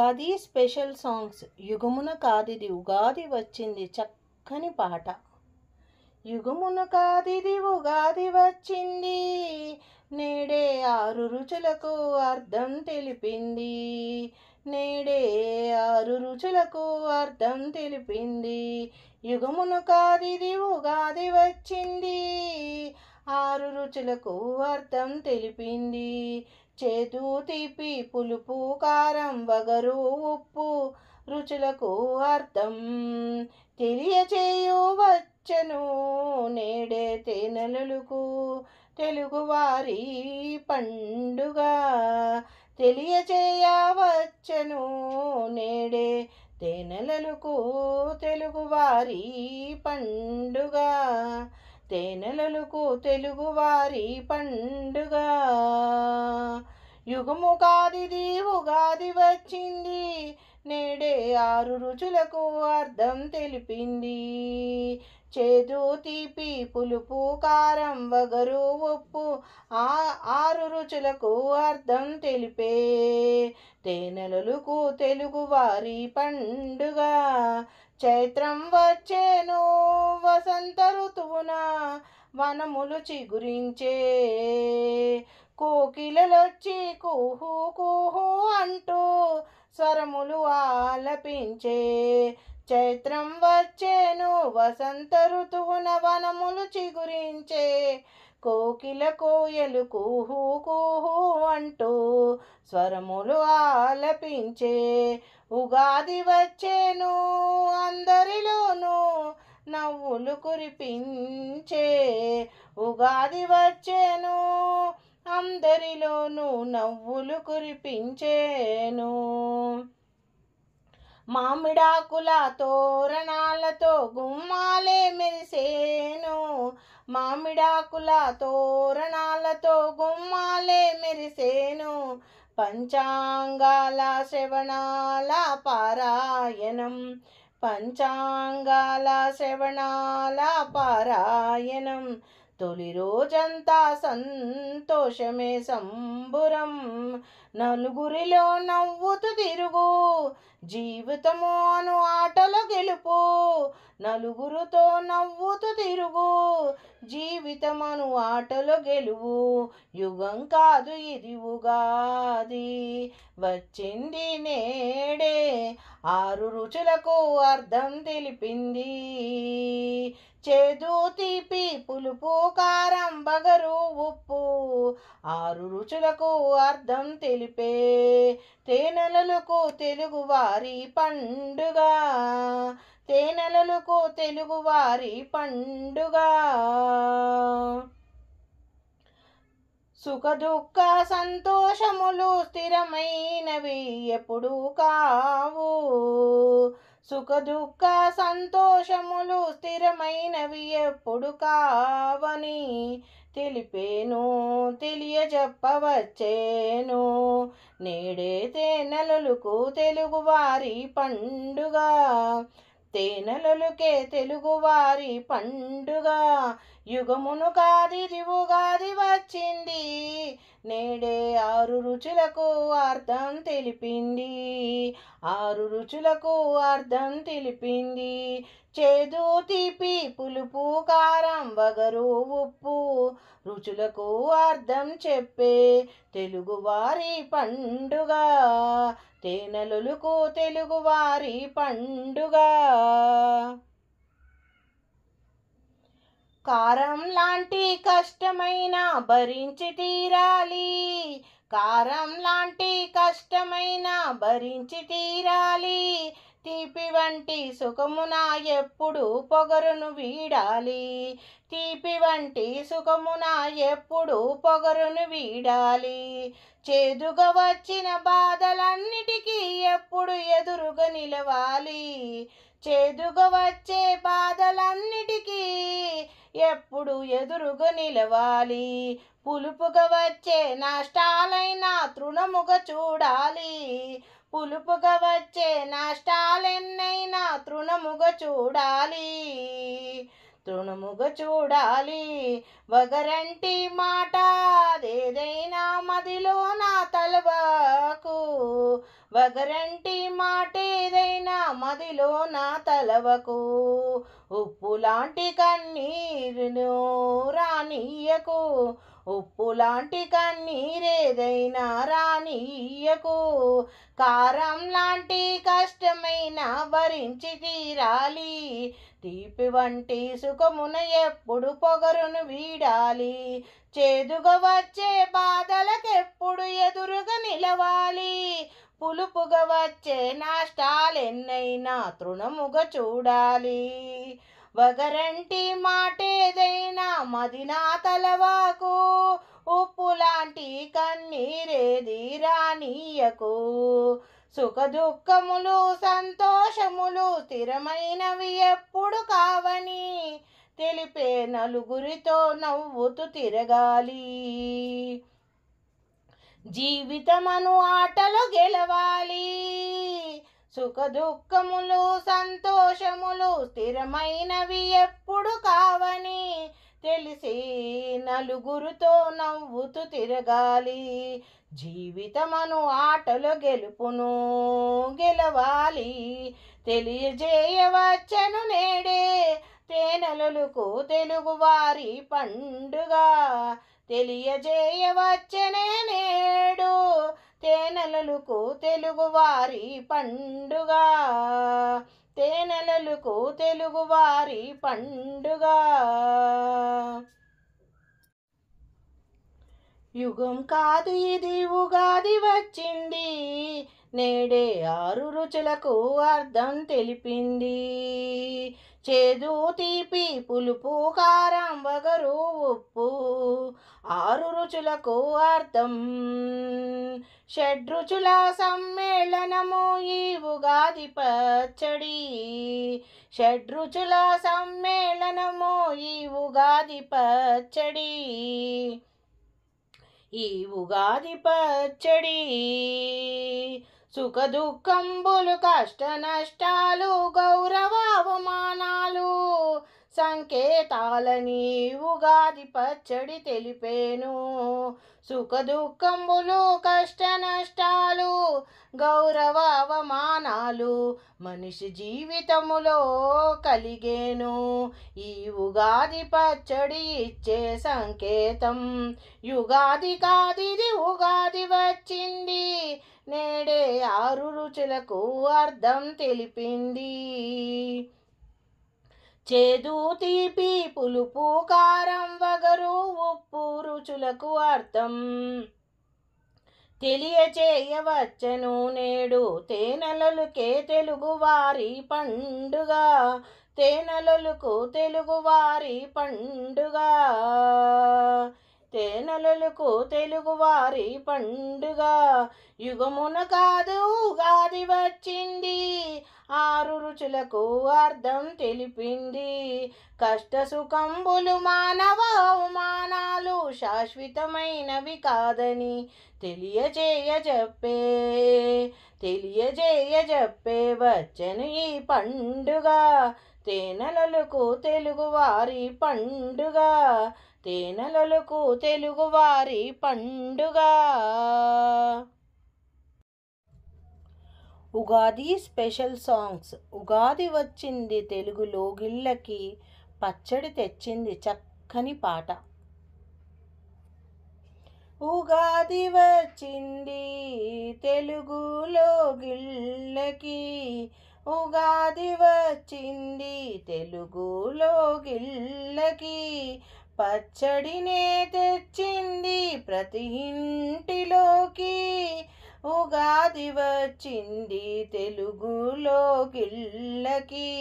Ugadi special songs. యుగమున కాదిది ఉగాది వచ్చింది చక్కని పాట. యుగమున కాదిది ఉగాది వచ్చింది, నేడే ఆరు రుచులకు అర్థం తెలిపింది. నేడే ఆరు రుచులకు అర్థం తెలిపింది. యుగమున కాదిది ఉగాది వచ్చింది, ఆరు రుచులకు అర్థం తెలిపింది. చేదు తీపి పులుపు కారం వగరు ఉప్పు రుచులకు అర్థం తెలియచేయవచ్చును. నేడే తేనెలలకు తెలుగువారి పండుగ తెలియచేయవచ్చును. నేడే తేనెలలకు తెలుగువారి పండుగ తేనెలలకు తెలుగువారి పండుగ. యుగము కాదిది ఉగాది వచ్చింది, నేడే ఆరు రుచులకు అర్థం తెలిపింది. చేదు తీపి పులుపు కారం వగరు ఉప్పు ఆరు రుచులకు అర్థం తెలిపే తేనెలలకు తెలుగువారి పండుగ. చైత్రం వచ్చేను వసంత ఋతువున వనములు చిగురించే, కోకిలలొచ్చి కుహు కుహు అంటూ స్వరములు ఆలపించే. చైత్రం వచ్చేను వసంత ఋతువున వనములు చిగురించే, కోకిల కోయలు కుహు కుహు అంటూ స్వరములు ఆలపించే. ఉగాది వచ్చేను అందరిలోనూ నవ్వులు కురిపించే, ఉగాది వచ్చేను అందరిలోనూ నవ్వులు కురిపించేను. మామిడాకుల తోరణాలతో గుమ్మాలే మెరిసేను, మామిడాకుల తోరణాలతో గుమ్మాలే మెరిసేను. పంచాంగాల శ్రవణాల పారాయణం, పంచాంగాల శ్రవణాల పారాయణం. తొలి రోజంతా సంతోషమే సంబురం, నలుగురిలో నవ్వుతూ తిరుగు జీవితము అను ఆటలో గెలుపు. నలుగురితో నవ్వుతూ తిరుగు జీవితమను ఆటలో గెలువు. యుగం కాదు ఇది ఉగాది వచ్చింది నేడే, ఆరు రుచులకు అర్థం తెలిపింది. చేదు తీపి పులుపు కారం బగరు ఉప్పు ఆరు రుచులకు అర్థం తెలిపే తేనెలలకు తెలుగువారి పండుగ, తేనెలలకు తెలుగువారి పండుగ. సుఖ దుఃఖ సంతోషములు స్థిరమైనవి ఎప్పుడు కావు, సుఖ దుఃఖ సంతోషములు స్థిరమైనవి ఎప్పుడు కావని తెలిపేను తెలియజెప్పవచ్చేను. నేడే తేనెలలకు తెలుగువారి పండుగ, తేనెలకే తెలుగువారి పండుగ. యుగమును కాదిది ఉగాది వచ్చింది, నేడే ఆరు రుచులకు అర్థం తెలిపింది. ఆరు రుచులకు అర్థం తెలిపింది. చేదు తీపి పులుపు కారం వగరు ఉప్పు రుచులకు అర్థం చెప్పే తెలుగువారి పండుగ, తేనెలలకు తెలుగువారి పండుగ. కారం లాంటి కష్టమైన భరించి తీరాలి, కారం లాంటి కష్టమైన భరించి తీరాలి. తీపి వంటి సుఖమున ఎప్పుడు పొగరును వీడాలి, తీపి వంటి సుఖమున ఎప్పుడు పొగరును వీడాలి. చేదుగా వచ్చిన బాధలన్నిటికీ ఎప్పుడు ఎదురుగా నిలవాలి, చేదుగా వచ్చే బాధలన్నిటికీ ఎప్పుడు ఎదురుగా నిలవాలి. పులుపుగా వచ్చే నష్టాలైనా తృణముగా చూడాలి, పులుపుగా వచ్చే నష్టాలెన్నైనా తృణముగా చూడాలి. తృణముగా చూడాలి. వగరంటి మాట ఏదైనా మదిలో నా తలవకు. వగరంటి మాట ఏదైనా మదిలో నా తలవకు. ఉప్పు లాంటి కన్నీరును రానియ్యకు. ఉప్పు లాంటి కన్నీరేదైనా రానియ్యకు. కారం లాంటి కష్టమైన భరించి తీరాలి. తీపి వంటి సుఖమున ఎప్పుడు పొగరును వీడాలి. చేదుగా వచ్చే బాధలకెప్పుడు ఎదురుగా నిలవాలి. పులుపుగా వచ్చే నష్టాలెన్నైనా తృణముగా చూడాలి. వగరంటి మాటేదైనా మదినా తలవాకు. ఉప్పు లాంటి కన్నీరేది రానియ్యకు. సుఖ దుఃఖములు సంతోషములు స్థిరమైనవి ఎప్పుడు కావని తెలిపే నలుగురితో నవ్వుతూ తిరగాలి. జీవితమను ఆటలో గెలవాలి. సుఖ దుఃఖములు సంతోషములు స్థిరమైనవి ఎప్పుడు కావని తెలిసి నలుగురితో నవ్వుతూ తిరగాలి. జీవితమను ఆటలో గెలుపును గెలవాలి. తెలియజేయవచ్చను నేడే తేనెలలకు తెలుగువారి పండుగ. తెలియజేయవచ్చనే నేడు తేనెలలకు తెలుగువారి పండుగ. తేనెలలకు తెలుగువారి పండుగ. యుగం కాదు ఇది ఉగాది వచ్చింది. నేడే 6 రుచులకు అర్థం తెలిపింది. చేదు తీపి పులుపు కారం వగరు ఉప్పు 6 రుచులకు అర్థం. షడ్రుచుల సమ్మేళనము ఈ ఉగాది పచ్చడి. షడ్రుచుల సమ్మేళనము ఈ ఉగాది పచ్చడి. ఈ ఉగాది పచ్చడి. సుఖ దుఃఖంబులు కష్ట నష్టాలు గౌరవ అవమానాలు సంకేతాలని ఉగాది పచ్చడి తెలిపేను. సుఖ దుఃఖంబులు కష్ట నష్టాలు గౌరవ అవమానాలు మనిషి జీవితములో కలిగేను. ఈ ఉగాది పచ్చడి ఇచ్చే సంకేతం. యుగాది కాదిది ఉగాది వచ్చింది. నేడే 6 రుచులకు అర్థం తెలిపింది. చేదు తీపి పులుపు కారం వగరు ఉప్పు రుచులకు అర్థం తెలియచేయవచ్చెను నేడు తేనెలకే తెలుగువారి పండుగ. తేనెలలకు తెలుగువారి పండుగ. తేనెలలకు తెలుగువారి పండుగ. యుగమున కాదు ఉగాది వచ్చింది. 6 రుచులకు అర్థం తెలిపింది. కష్ట సుఖంబులు మానవ అవమానాలు శాశ్వతమైనవి కాదని తెలియజేయజెప్పే వచ్చెను ఈ పండుగ. తేనెలలకు తెలుగువారి పండుగ. తేనెలలకు తెలుగువారి పండుగ. Ugadi special songs. ఉగాది వచ్చింది తెలుగు లోగిళ్ళకి, పచ్చడి తెచ్చింది చక్కని పాట. ఉగాది వచ్చింది తెలుగు లోగిళ్ళకి. ఉగాది వచ్చింది తెలుగు లోగిళ్ళకి. పచ్చడినే తెచ్చింది ప్రతి ఇంటిలోకి. ఉగాది వచ్చింది తెలుగు లోగిళ్ళకి.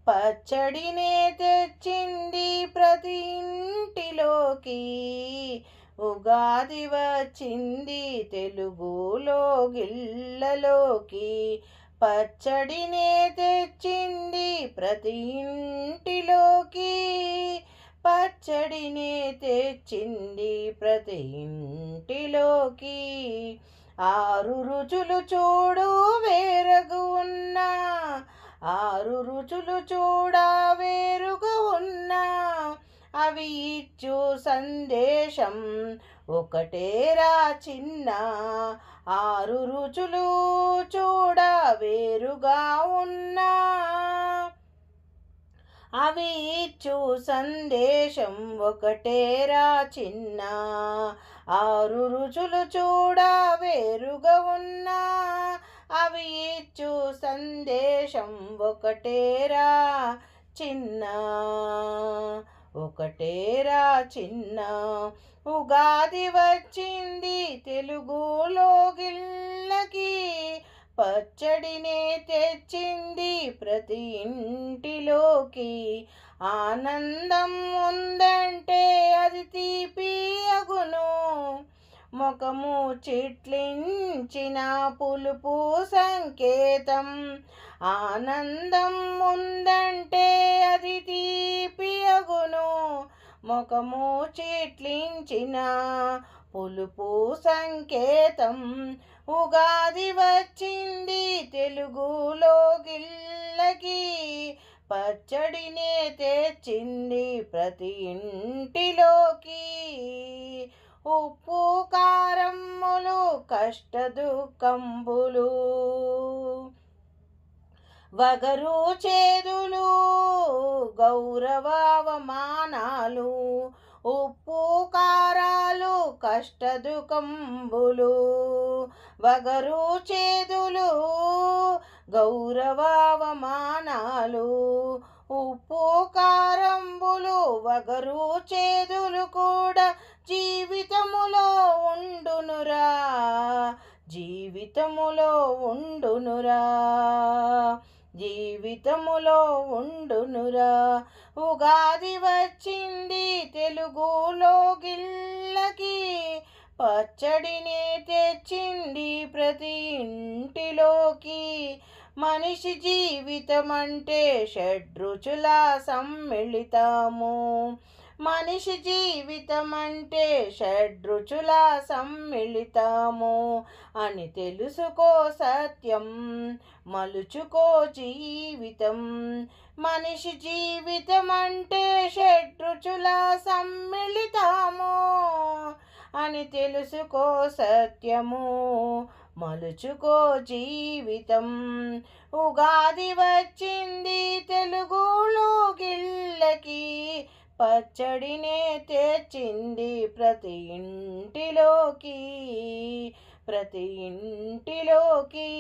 పచ్చడినే తెచ్చింది ప్రతి ఇంటిలోకి. ఉగాది వచ్చింది తెలుగు లోగిళ్ళలోకి. పచ్చడినే తెచ్చింది ప్రతి ఇంటిలోకి. పచ్చడినే తెచ్చింది ప్రతి ఇంటిలోకి. 6 రుచులు చూడు వేరుగా ఉన్నా. 6 రుచులు చూడ వేరుగా ఉన్నా. అవి ఇచ్చు సందేశం ఒకటేరా చిన్న. ఆరు రుచులు చూడ వేరుగా ఉన్నా అవి ఇచ్చు సందేశం ఒకటేరా చిన్న. ఆరు రుచులు చూడ వేరుగా ఉన్నా అవి ఇచ్చు సందేశం ఒకటేరా చిన్న. ఒకటేరా చిన్న. ఉగాది వచ్చింది తెలుగులో గిళ్ళకి, పచ్చడినే తెచ్చింది ప్రతి ఇంటిలోకి. ఆనందం ఉందంటే అది తీపి అగును, ముఖము చిట్లించిన పులుపు సంకేతం. ఆనందం ఉందంటే అది తీపి అగును, ముఖము చిట్లించిన పులుపు సంకేతం. ఉగాది వచ్చింది తెలుగులో గిళ్ళకి, పచ్చడినే తెచ్చింది ప్రతి ఇంటిలోకి. ఉప్పు కారమ్ములు కష్ట దుఃఖంబులు, వగరు చేదులు గౌరవావమానాలు. ఉప్పు కారాలు కష్ట దుఃఖంబులు, వగరు చేదులు గౌరవావమానాలు. ఉప్పు కారంబులు వగరు చేదులు కూడా జీవితములో ఉండునురా, జీవితములో ఉండునురా, జీవితములో ఉండునురా. ఉగాది వచ్చింది తెలుగులో గిళ్ళకి, పచ్చడినే తెచ్చింది ప్రతి ఇంటిలోకి. మనిషి జీవితం అంటే షడ్రుచుల సమ్మిళితము, మనిషి జీవితం అంటే షడ్రుచుల సమ్మిళితము అని తెలుసుకో సత్యం, మలుచుకో జీవితం. మనిషి జీవితం అంటే షడ్రుచుల సమ్మిళితము అని తెలుసుకో సత్యము, మలుచుకో జీవితం. ఉగాది వచ్చింది తెలుగులో గిళ్ళకి, పచ్చడినే తెచ్చింది ప్రతి ఇంటిలోకి, ప్రతి ఇంటిలోకి.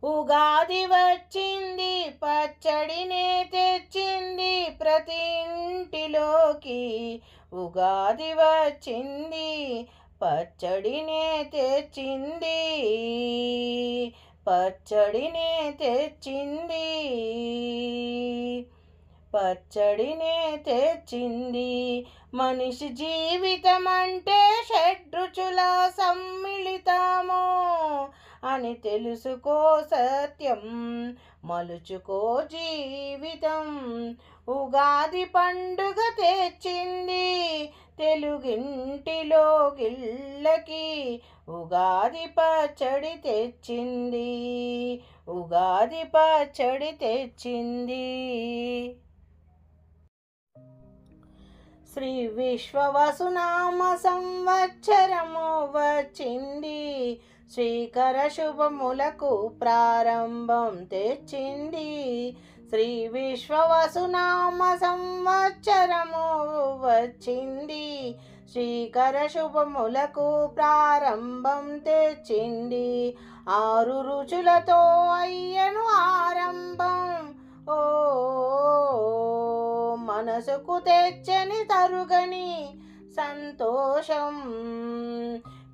ఉగాది వచ్చింది పచ్చడినే తెచ్చింది ప్రతి ఇంటిలోకి. ఉగాది వచ్చింది పచ్చడినే తెచ్చింది, పచ్చడినే తెచ్చింది, పచ్చడినే తెచ్చింది. మనిషి జీవితం అంటే షడ్రుచుల సమ్మిళితము అని తెలుసుకో సత్యం, మలుచుకో జీవితం. ఉగాది పండుగ తెచ్చింది తెలుగింటిలో గిళ్ళకి, ఉగాది పచ్చడి తెచ్చింది, ఉగాది పచ్చడి తెచ్చింది. శ్రీ విశ్వవసునామ సంవత్సరము వచ్చింది, శ్రీకర శుభములకు ప్రారంభం తెచ్చింది. శ్రీ విశ్వవసునామ సంవత్సరము వచ్చింది, శ్రీకర శుభములకు ప్రారంభం తెచ్చింది. ఆరు రుచులతో అయ్యను ఆరంభం, ఓ మనసుకు తెచ్చని తరుగని సంతోషం.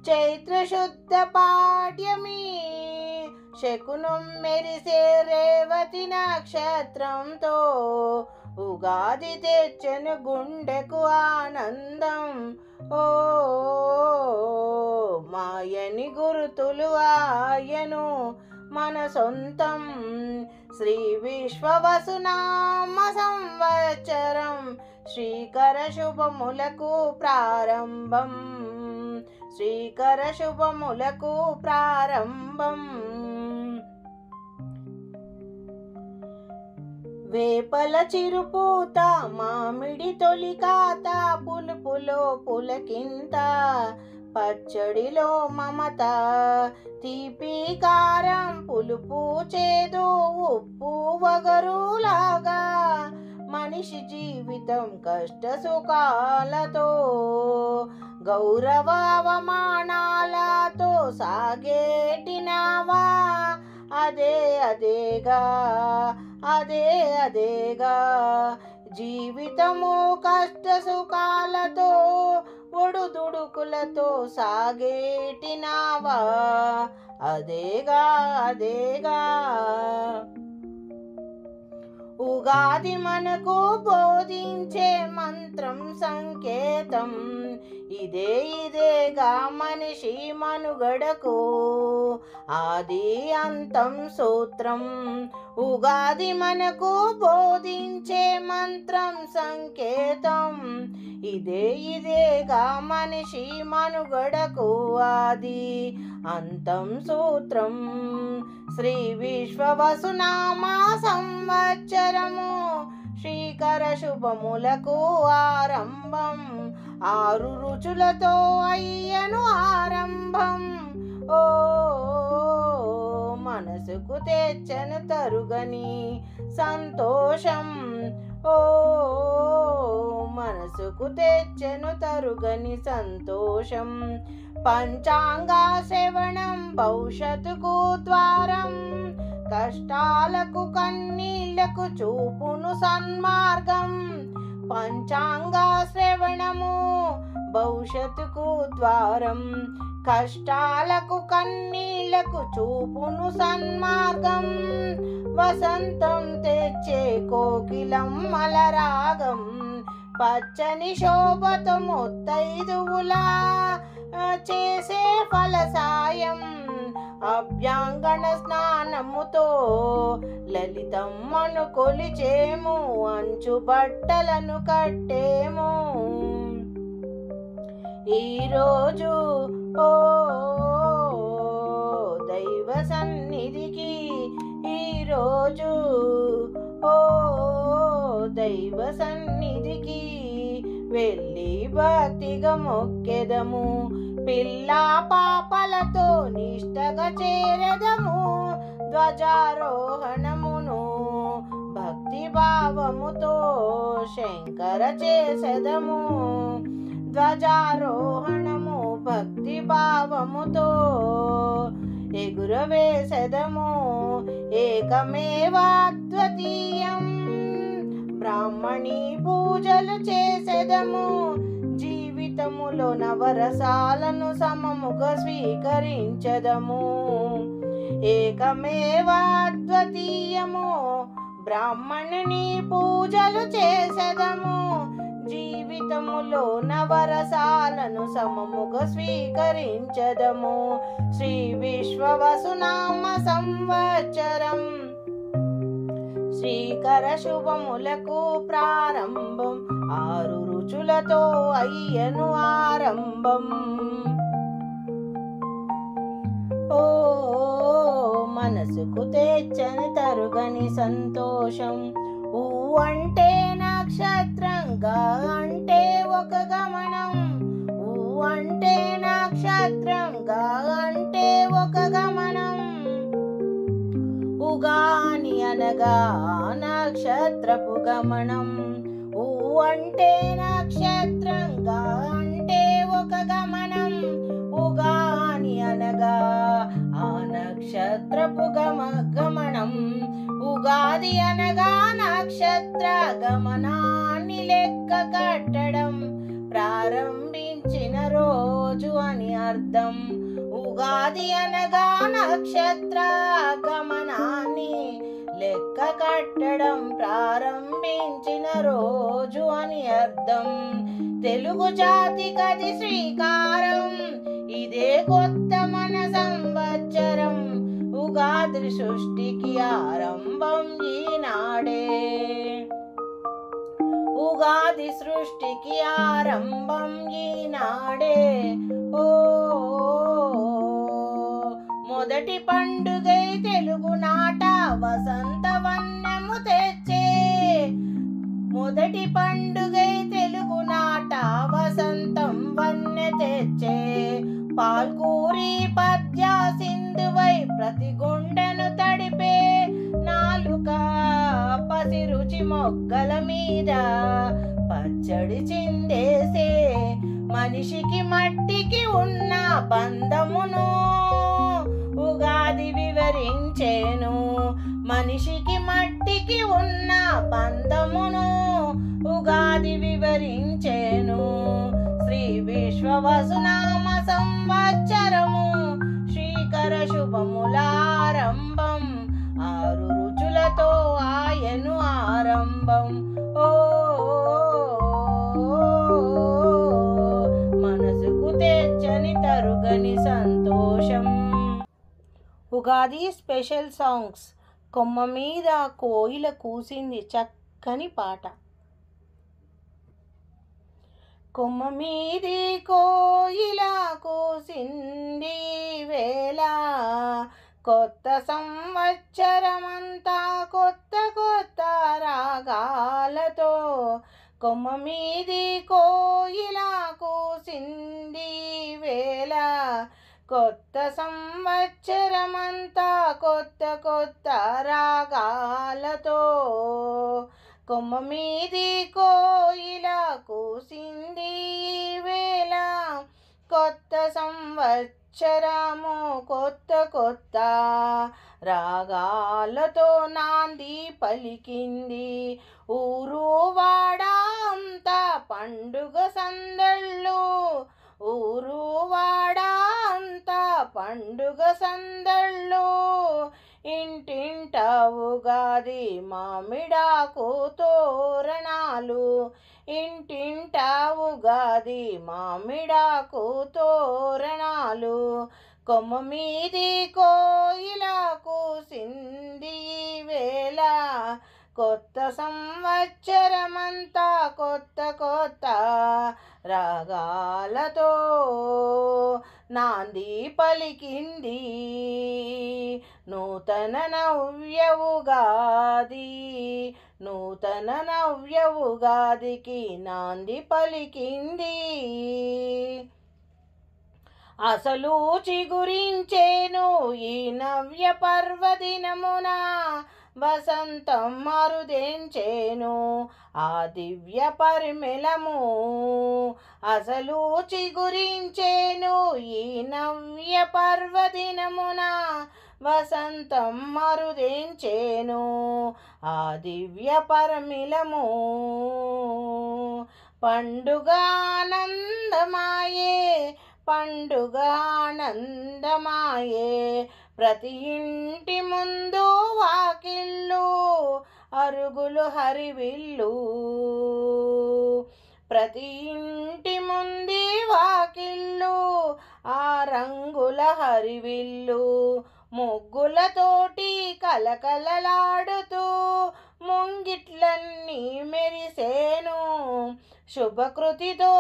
చైత్ర శుద్ధ పాడ్యమి శకునం మెరిసే రేవతి నక్షత్రంతో, ఉగాది తెచ్చను గుండెకు ఆనందం. ఓ మాయని గురుతులు ఆయను మన సొంతం. శ్రీ విశ్వవసునామ సంవత్సరం శ్రీకర శుభములకు ప్రారంభం, శ్రీకర శుభములకు ప్రారంభం. వేపల చిరుపూత మామిడి తొలికాత పులుపులో పులకింత పచ్చడిలో మమత తీపి కారం పులుపు చేదు ఉప్పు వగరులాగా మనిషి జీవితం కష్ట సుఖాలతో గౌరవ అవమానాలతో సాగేటినావా అదేగా అదేగా జీవితము కష్ట సుఖాలతో ఒడుదుడుకులతో సాగేటినావా అదేగా ఉగాది మనకు బోధించే మంత్రం సంకేతం ఇదేగా మనిషి మనుగడకు ఆది అంతం సూత్రం ఉగాది మనకు బోధించే మంత్రం సంకేతం ఇదేగా మనిషి మనుగడకు ఆది అంతం సూత్రం శ్రీ విశ్వవసునామ సంవత్సరము శ్రీకర శుభములకు ఆరంభం 6 రుచులతో అయ్యను ఆరంభం ఓ మనసుకు తెచ్చను తరుగని సంతోషం ఓ మనసుకు తెచ్చను తరుగని సంతోషం పంచాంగ శ్రవణం భవిష్యత్తుకు ద్వారం కష్టాలకు కన్నీళ్లకు చూపును సన్మార్గం పంచాంగ శ్రవణము భవిష్యత్తుకు ద్వారం కష్టాలకు కన్నీళ్లకు చూపును సన్మార్గం వసంతం తెచ్చే కోకిలమ్మల రాగం పచ్చని శోభతో ముత్తైదువులా చేసే ఫలసాయం అభ్యాంగన స్నానముతో లలితమ్మను కొలిచేము అంచు బట్టలను కట్టేము ఈరోజు ఓ దైవ సన్నిధికి ఈరోజు ఓ దైవ సన్నిధికి వెళ్ళి భక్తిగా మొక్కెదము పిల్ల పాపలతో నిష్టగా చేరదము ధ్వజారోహణమును భక్తి భావముతో శంకర చేసెదము ధ్వజారోహణము భక్తి భావముతో ఎగురవేసెదము ఏకమేవాద్వితీయం బ్రాహ్మణీ పూజలు చేసెదము జీవితములో నవరసాలను సమముగా స్వీకరించదము ఏకమేవాద్వితీయము బ్రాహ్మణుని పూజలు చేసెదము జీవితములో నవరసాలను సమముగా స్వీకరించదము శ్రీ విశ్వవసునామ సంవత్సరం శ్రీకర శుభములకు ప్రారంభం 6 రుచులతో అయ్యను ఆరంభం ఓ మనసుకు తెచ్చని తరుగని సంతోషం ఊ అంటే నక్షత్రంగా అంటే ఒక గమనం ఊ అంటే నక్షత్రంగా అంటే ఒక గమనం ఉగాని అనగా నక్షత్రపు గమనం ఊ అంటే నక్షత్రంగా అంటే ఒక గమనం ఉగాని అనగా ఆ నక్షత్రపు గమనం ఉగాది అనగా నక్షత్ర గమనాన్ని లెక్క కట్టడం ప్రారంభించిన రోజు అని అర్థం ఉగాది అనగా నక్షత్ర గమనాన్ని లెక్క కట్టడం ప్రారంభించిన రోజు అని అర్థం తెలుగు జాతికది శ్రీకారం ఇదే కొత్త మన సంవత్సరం ఉగాది సృష్టికి ఆరంభం ఈనాడే ఉగాది సృష్టికి ఆరంభం ఈనాడే ఓ మొదటి పండుగై తెలుగు నాట వసంత వన్నెము తెచ్చే మొదటి పండుగై తెలుగునాట వసంతం వన్నె తెచ్చే పాల్కూరి పద్య సింధువై ప్రతి గుండెను తడిపే నాలుక పసిరుచి మొగ్గల మీద పచ్చడి చిందేసే మనిషికి మట్టికి ఉన్న బంధమును ఉగాది వివరించేను. మనిషికి మట్టికి ఉన్న బంధమును ఉగాది వివరించేను. శ్రీ విశ్వవసునామ సంవత్సరము శ్రీకర శుభములారంభం. 6 రుచులతో ఆయను ఆరంభం. ఓ మనసుకు తెచ్చని తరుగని సంతోషం. Ugadi special songs. కొమ్మ మీద కోయిల కూసింది చక్కని పాట. కొమ్మ మీది కోయిల కూసింది వేళ, కొత్త సంవత్సరమంతా కొత్త కొత్త రాగాలతో. కొమ్మ మీది కోయిల కూసింది వేళ, కొత్త సంవత్సరమంతా కొత్త కొత్త రాగాలతో. కొమ్మ మీది కోయిల కూసింది వేళ, కొత్త సంవత్సరము కొత్త కొత్త రాగాలతో నాంది పలికింది. ఊరు వాడా అంతా పండుగ సందళ్ళు, ఊరు వాడా అంతా పండుగ సందళ్ళు. ఇంటింట ఉగాది మామిడాకు తోరణాలు, ఇంటింట ఉగాది మామిడాకు తోరణాలు. కొమ్మ మీది కోయిల కూసింది వేళ, కొత్త సంవత్సరమంతా కొత్త కొత్త రాగాలతో నాంది పలికింది. నూతన నవ్య ఉగాది, నూతన నవ్య ఉగాదికి నాంది పలికింది. అసలు చిగురించేను ఈ నవ్య పర్వదినమున, వసంతం మరుదెంచేను ఆ దివ్య పరిమళము. అసలు చిగురించేను ఈ నవ్య పర్వదినమున, వసంతం మరుదెంచేను ఆ దివ్య పరిమళము. పండుగ ఆనందమాయే, పండుగ ఆనందమాయే, ప్రతి ఇంటి ముందు వాకిళ్ళు అరుగులు హరివిల్లు. ప్రతి ఇంటి ముందు వాకిళ్ళు ఆ రంగుల హరివిల్లు. ముగ్గులతోటి కలకలలాడుతూ ముంగిట్లన్నీ మెరిసేను. శుభకృతితో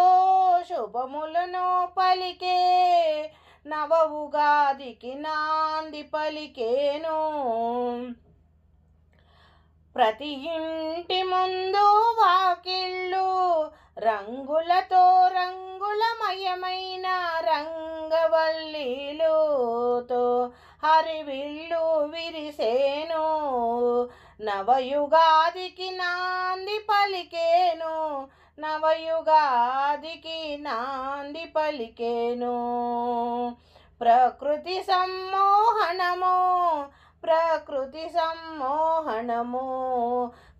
శుభములను పలికే నవ ఉగాదికి నాంది పలికేను. ప్రతి ఇంటి ముందు వాకిళ్ళు రంగులతో రంగులమయమైన రంగవల్లిలుతో హరివిల్లు విరిసేను. నవయుగాదికి నాంది పలికేను, నవయుగాదికి నాంది పలికేను. ప్రకృతి సమ్మోహనము, ప్రకృతి సమ్మోహనము.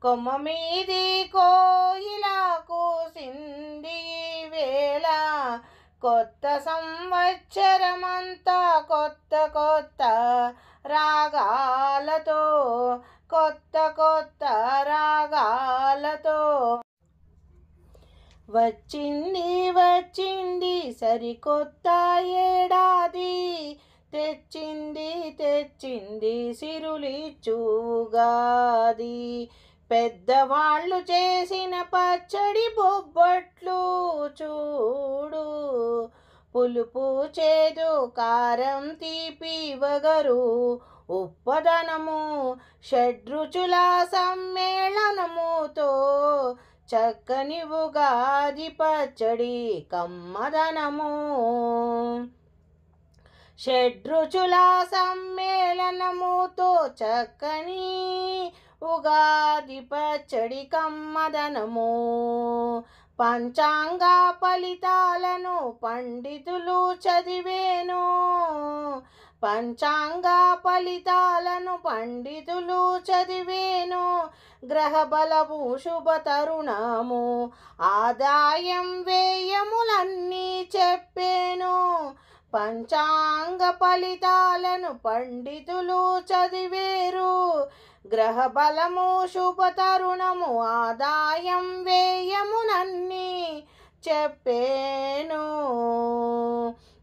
కొమ్మ మీది కోయిల కూసింది వేళ, కొత్త సంవత్సరమంతా కొత్త కొత్త రాగాలతో, కొత్త కొత్త రాగాలతో. వచ్చింది వచ్చింది సరికొత్త ఏడాది, తెచ్చింది తెచ్చింది సిరులిచ్చు ఉగాది. పెద్దవాళ్ళు చేసిన పచ్చడి బొబ్బట్లు చూడు, పులుపు చేదు కారం తీపి వగరు ఉప్పదనము షడ్రుచుల సమ్మేళనముతో చక్కని ఉగాది పచ్చడి కమ్మదనము. షడ్రుచుల సమ్మేళనముతో చక్కని ఉగాది పచ్చడి కమ్మదనము. పంచాంగ ఫలితాలను పండితులు చదివేను. పంచాంగ ఫలితాలను పండితులు చదివేను. గ్రహ బలము శుభ తరుణము ఆదాయం వ్యయములన్నీ చెప్పేను. పంచాంగ ఫలితాలను పండితులు చదివేరు. గ్రహ బలము శుభ తరుణము ఆదాయం వ్యయమునన్నీ చెప్పేను.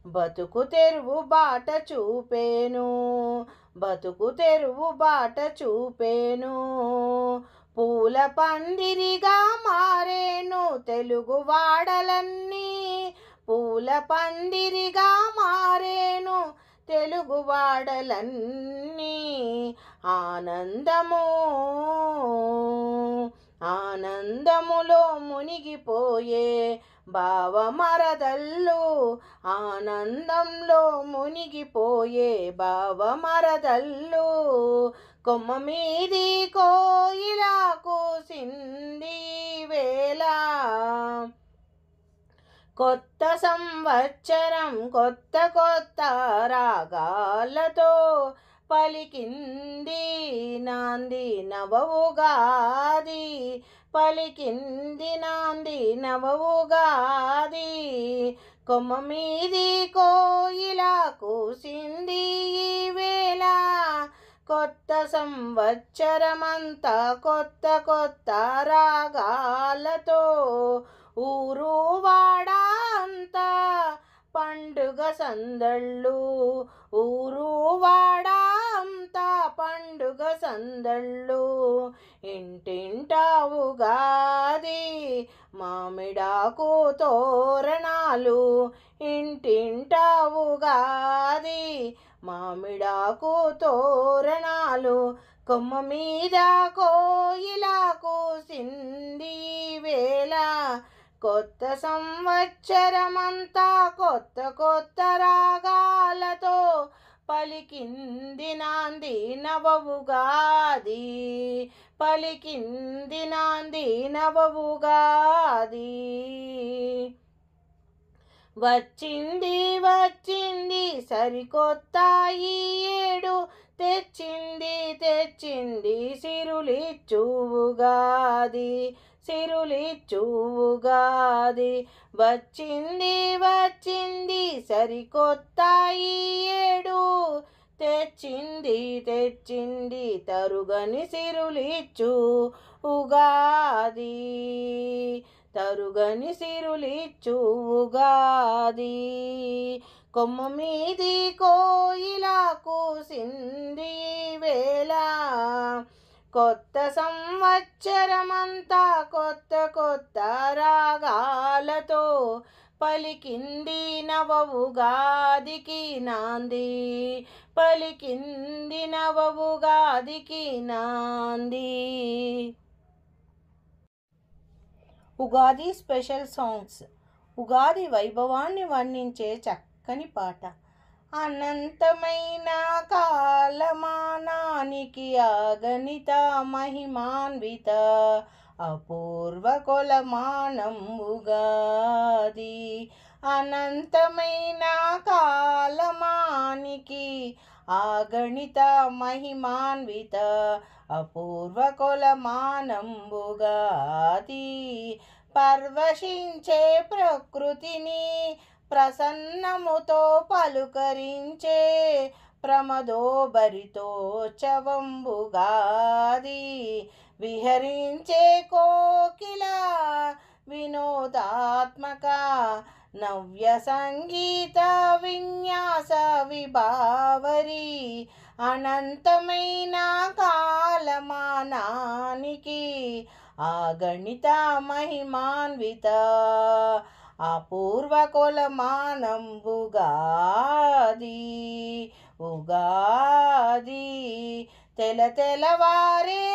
బతుకు తెరువు బాట చూపేను. బతుకు తెరువు బాట చూపేను. పూల పందిరిగా మారేను తెలుగు వాడలన్నీ. పూల పందిరిగా మారేను తెలుగు వాడలన్నీ. ఆనందము ఆనందములో మునిగిపోయే భావమరదల్లు. ఆనందంలో మునిగిపోయే భావమరదల్లు. కొమ్మ మీది కోయిల కూసింది వేళ. కొత్త సంవత్సరం కొత్త కొత్త రాగాలతో పలికింది నాంది నవ ఉగాది. పలికింది నాంది నవ ఉగాది. కొమ్మ మీది కోయిల కూసింది ఈ వేళ. కొత్త సంవత్సరమంతా కొత్త కొత్త రాగాలతో ఊరు వాడ అంతా పండుగ సందళ్ళు. ఊరు వాడ అంతా పండుగ సందళ్ళు. ఇంటింటా ఉగాది మామిడాకు తోరణాలు. ఇంటింటా ఉగాది మామిడాకు తోరణాలు. కొమ్మ మీద కోయిల కూసింది వేళ. కొత్త సంవత్సరమంతా కొత్త కొత్త రాగాలతో పలికింది నాంది నవ ఉగాది. పలికింది నాంది నవ ఉగాది. వచ్చింది వచ్చింది సరికొత్త ఈ ఏడు. తెచ్చింది తెచ్చింది సిరులిచ్చు ఉగాది. సిరులిచ్చు ఉగాది. వచ్చింది వచ్చింది సరికొత్త ఈ ఏడు. తెచ్చింది తెచ్చింది తరుగని సిరులిచ్చు ఉగాది. తరుగని సిరులిచ్చు ఉగాది. కొమ్మ మీది కోయిల కూసింది వేళ. కొత్త సంవత్సరమంతా కొత్త కొత్త రాగాలతో పలికింది నవ ఉగాదికి నాంది. పలికింది నవ ఉగాదికి నాంది. Ugadi special songs. ఉగాది వైభవాన్ని వర్ణించే చక్కని పాట. అనంతమైన కాలమానానికి అగణిత మహిమాన్విత అపూర్వ కొలమానం ఉగాది. అనంతమైన కాలమానికి అగణిత మహిమాన్విత అపూర్వ కొలమానం ఉగాది. పర్వశించే ప్రకృతిని ప్రసన్నముతో పలుకరించే ప్రమదోభరితోత్సవంబుగాది. విహరించే కోకిల వినోదాత్మక నవ్య సంగీత విన్యాస విభావరి. అనంతమైన కాలమానానికి అగణిత మహిమాన్విత అపూర్వ కొలమానం ఉగాది. ఉగాది తెలతెలవారే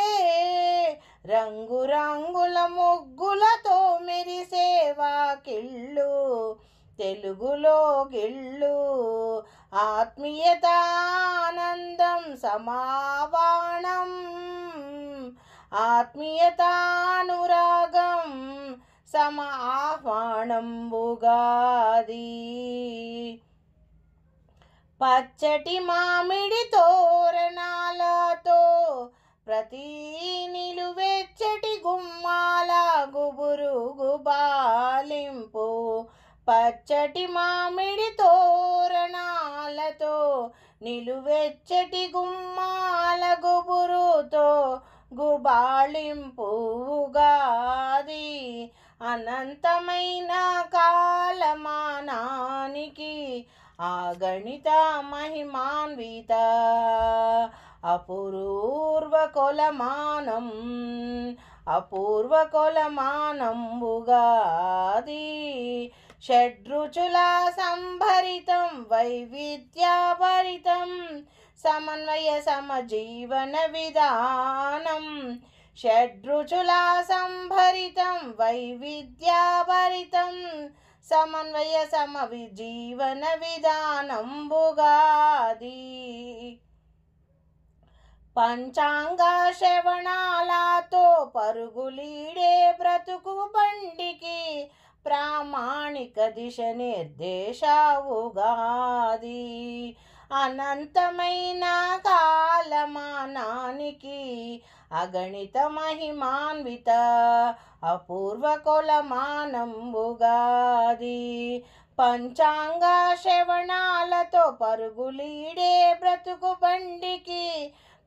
రంగురంగుల ముగ్గులతో మెరిసే వాకిళ్ళు తెలుగులో గిళ్ళు ఆత్మీయత ఆనందం సమావాణం ఆత్మీయతానురాగం సమ ఆహ్వానం ఉగాది పచ్చటి మామిడి తోరణాలతో ప్రతి నిలువెచ్చటి గుమ్మాల గుబురు గుబాలింపు పచ్చటి మామిడి తోరణాలతో నిలువెచ్చటి గుమ్మాల గుబురుతో గుబాళింపు ఉగాది అనంతమైన కాలమానానికి అగణిత మహిమాన్విత అపూర్వ కొలమానం ఉగాది షడ్రుచుల సంభరితం వైవిధ్యభరితం సమన్వయ సమజీవన విధానం షడ్రుచుల సంభరితం వైవిధ్యభరితం సమన్వయ సమవిజీవన విధానం ఉగాది పంచాంగ శ్రవణాలతో పరుగులీడే బ్రతుకు బండికి ప్రామాణిక దిశ నిర్దేశ ఉగాది అనంతమైన కాలమానానికి అగణిత మహిమాన్విత అపూర్వ కొలమానం ఉగాది పంచాంగ శ్రవణాలతో పరుగులీడే బ్రతుకు బండికి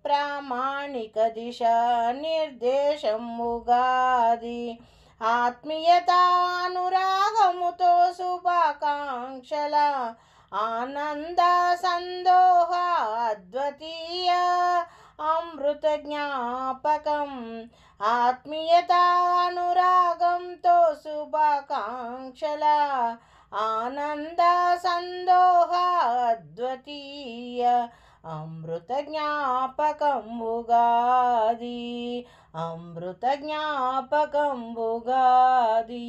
ప్రామాణిక దిశ నిర్దేశం ఉగాది ఆత్మీయతానురాగముతో శుభాకాంక్షల ఆనంద సందోహ అద్వితీయ అమృత జ్ఞాపకం ఆత్మీయతానురాగంతో శుభాకాంక్షల ఆనంద సందోహ అద్వితీయ అమృత జ్ఞాపకం ఉగాది అమృత జ్ఞాపకం ఉగాది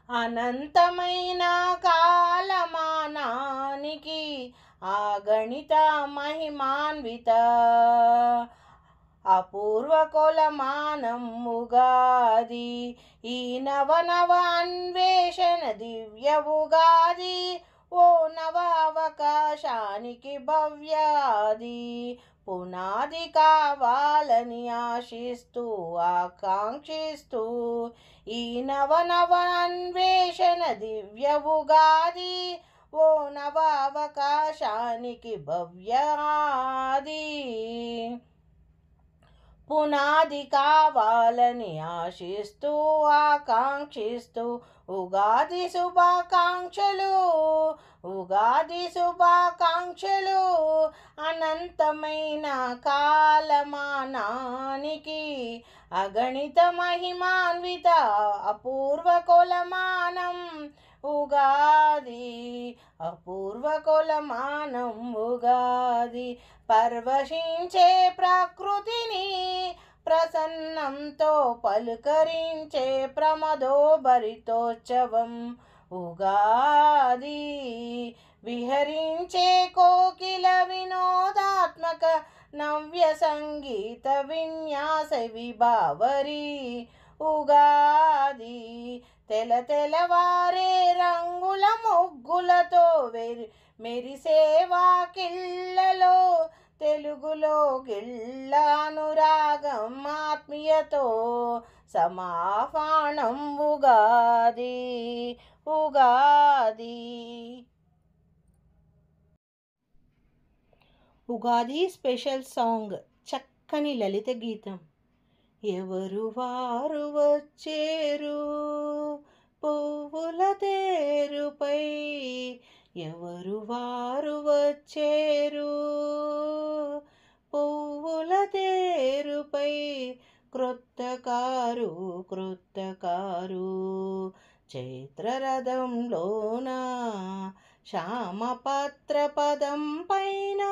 అనంతమైన కాలమానానికి అగణిత మహిమాన్విత అపూర్వ కొలమానం ఉగాది ఈ నవ అన్వేషణ దివ్య ఉగాది ఓ నవ అవకాశానికి భవ్యాది పునాది కావాలని ఆశిస్తూ ఆకాంక్షిస్తూ ఈ నవ అన్వేషణ దివ్య ఉగాది ఓ నవ అవకాశానికి భవ్యాది పునాది కావాలని ఆశిస్తూ ఆకాంక్షిస్తూ ఉగాది శుభాకాంక్షలు అనంతమైన కాలమానానికి అగణిత మహిమాన్విత అపూర్వ కొలమానం ఉగాది అపూర్వ కొలమానం ఉగాది పరవశించే ప్రకృతిని ప్రసన్నంతో పలుకరించే ప్రమదోభరితోత్సవం ఉగాది విహరించే కోకిల వినోదాత్మక నవ్య సంగీత విన్యాస విభావరి ఉగాది తెలవారే రంగుల ముగ్గులతో మెరిసే వాకిళ్ళలో తెలుగులో గిళ్ళ అనురాగం ఆత్మీయతో సమాహ్వానం ఉగాది ఉగాది స్పెషల్ సాంగ్ చక్కని లలిత గీతం ఎవరు వారు వచ్చేరు పువ్వుల తేరుపై ఎవరు వారు వచ్చేరు పువ్వుల తేరుపై క్రొత్త కారు చైత్రరథంలోన శ్యామపత్ర పదం పైన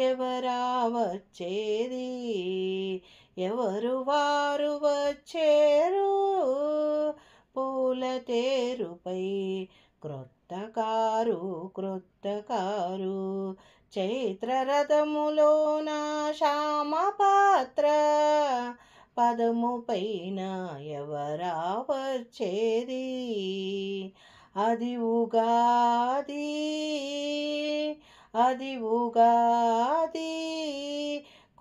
ఎవరా వచ్చేది ఎవరు వారు వచ్చేరు పూల తేరుపై క్రొత్త కారు క్రొత్త కారు చైత్ర రథములోన శ్యామ పాత్ర పదము పైన ఎవరా వచ్చేది అది ఉగాది అది ఉగాది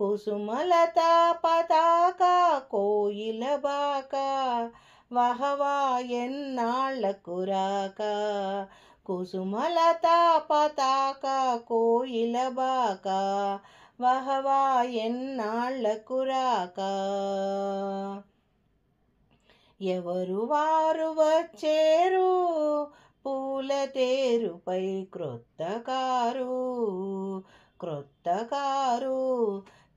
కుసుమలత పతాక కోయిల బాక వహవా ఎన్నాళ్ళకు రాక కుసుమలత పతాక కోయిల బాక వహవా ఎన్నాళ్ళకు రాక ఎవరు వారు వచ్చేరు పూల తేరుపై క్రొత్త కారు క్రొత్త కారు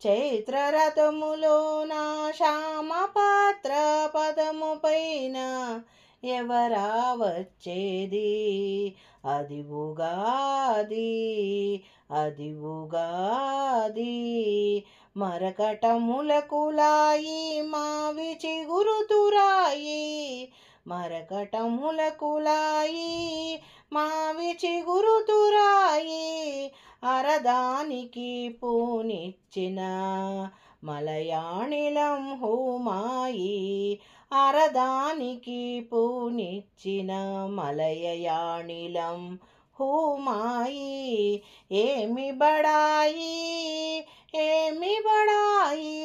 చైత్ర రథములోన శ్యామ పాత్ర పదము పైన ఎవరా వచ్చేది అది ఉగాది అది ఉగాది మరకటములకులాయి మావి చిగురుతురాయి మరకటములకులాయి మావి చిగురుతురాయి అరదానికి పూనిచ్చిన మలయాళిలం హోమాయి అరదానికి పూనిచ్చిన మలయాళిలం హోమాయి ఏమి బడాయి ఏమి బడాయి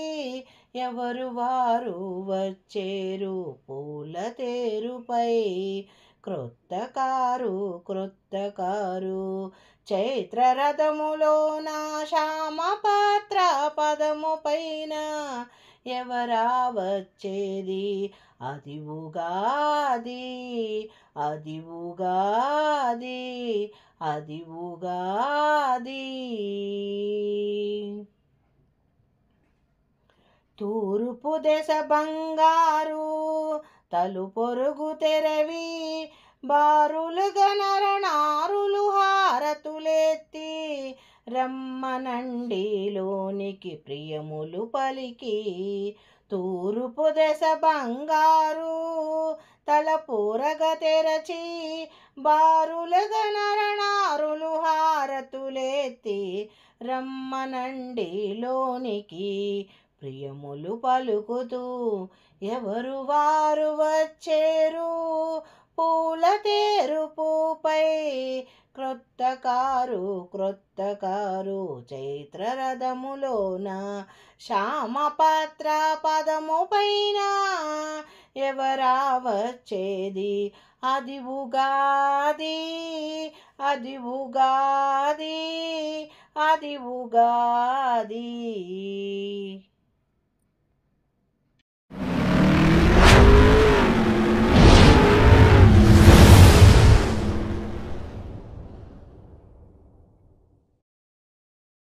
ఎవరు వారు వచ్చేరు పూల తేరుపై క్రొత్త కారు క్రొత్త కారు చైత్ర రథములోన శ్యామ పాత్ర పదము పైన ఎవరా వచ్చేది అది ఉగాది అది ఉగాది అది ఉగాది తూర్పు దశ బంగారు తలుపొరుగు తెరవి బారులుగా నరనారులు హారతులెత్తి రమ్మనండిలోనికి ప్రియములు పలికి తూర్పు దశ బంగారు తలపూరగ తెరచి బారులుగా నరనారులు హారతులెత్తి రమ్మనండిలోనికి ప్రియములు పలుకుతూ ఎవరు వారు వచ్చేరు పూల తేరుపుపై క్రొత్త కారు క్రొత్త కారు చైత్ర రథములోన శ్యామ పాత్ర పదము పైన ఎవరా వచ్చేది అది ఉగాది అది ఉగాది అది ఉగాది